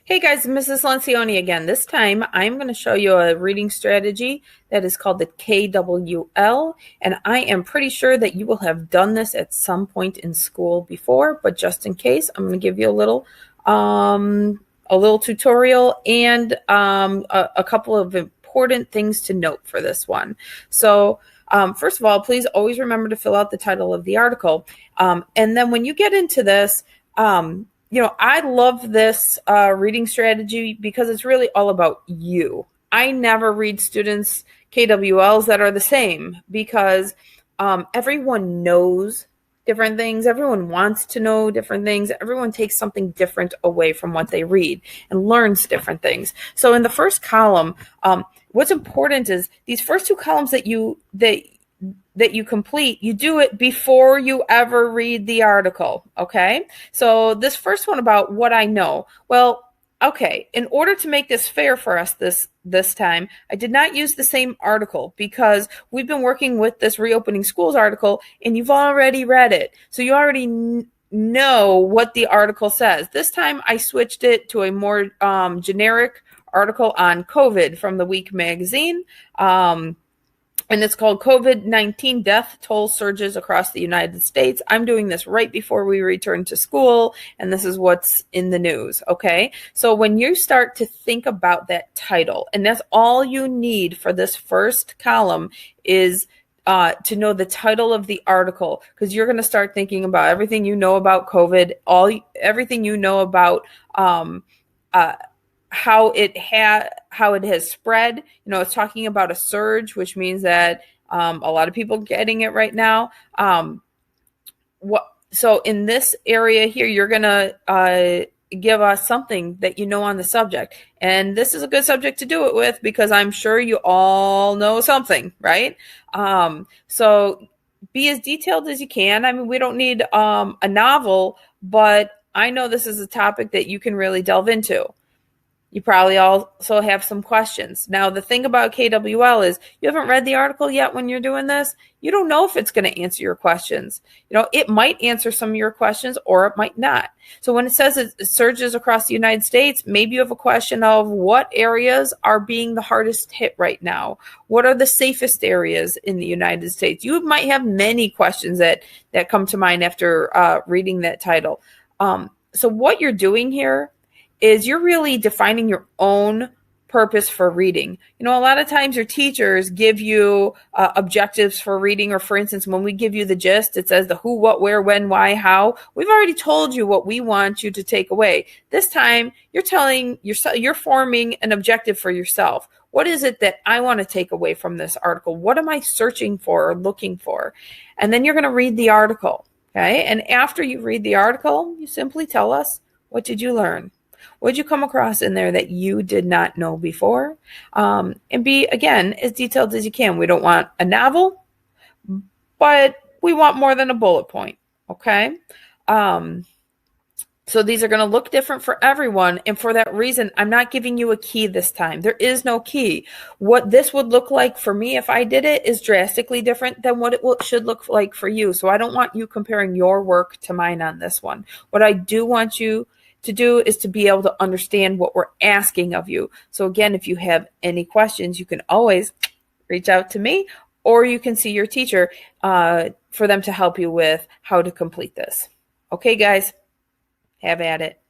Hey guys, Mrs. Lencioni again. This time I'm going to show you a reading strategy that is called the KWL, and I am pretty sure that you will have done this at some point in school before, but just in case, I'm going to give you a little tutorial and a couple of important things to note for this one. So first of all, please always remember to fill out the title of the article. And then when you get into this, I love this reading strategy because it's really all about you. I never read students KWLs that are the same because everyone knows different things. Everyone wants to know different things. Everyone takes something different away from what they read and learns different things. So in the first column, what's important is these first two columns that you complete, you do it before you ever read the article, okay? So this first one about what I know. Well, okay, in order to make this fair for us this time, I did not use the same article because we've been working with this reopening schools article and you've already read it. So you already know what the article says. This time I switched it to a more generic article on COVID from the Week magazine. And it's called COVID-19 Death Toll Surges Across the United States. I'm doing this right before we return to school, and this is what's in the news, okay? So when you start to think about that title, and that's all you need for this first column is to know the title of the article, because you're going to start thinking about everything you know about COVID, everything you know about how it has spread. You know, it's talking about a surge, which means that a lot of people getting it right now. So in this area here, you're gonna give us something that you know on the subject, and this is a good subject to do it with because I'm sure you all know something, right? So be as detailed as you can. I mean, we don't need a novel, but I know this is a topic that you can really delve into. You probably also have some questions. Now, the thing about KWL is you haven't read the article yet when you're doing this. You don't know if it's going to answer your questions. You know, it might answer some of your questions or it might not. So when it says it surges across the United States, maybe you have a question of what areas are being the hardest hit right now? What are the safest areas in the United States? You might have many questions that come to mind after reading that title. So what you're doing here is you're really defining your own purpose for reading. You know, a lot of times your teachers give you objectives for reading, or for instance, when we give you the gist, it says the who, what, where, when, why, how. We've already told you what we want you to take away. This time, you're forming an objective for yourself. What is it that I want to take away from this article? What am I searching for or looking for? And then you're going to read the article, okay? And after you read the article, you simply tell us, what did you learn? What did you come across in there that you did not know before? And be, again, as detailed as you can. We don't want a novel, but we want more than a bullet point, okay? So these are going to look different for everyone, and for that reason, I'm not giving you a key this time. There is no key. What this would look like for me if I did it is drastically different than what it should look like for you. So I don't want you comparing your work to mine on this one. What I do want you to do is to be able to understand what we're asking of you. So again, if you have any questions, you can always reach out to me, or you can see your teacher for them to help you with how to complete this. Okay, guys, have at it.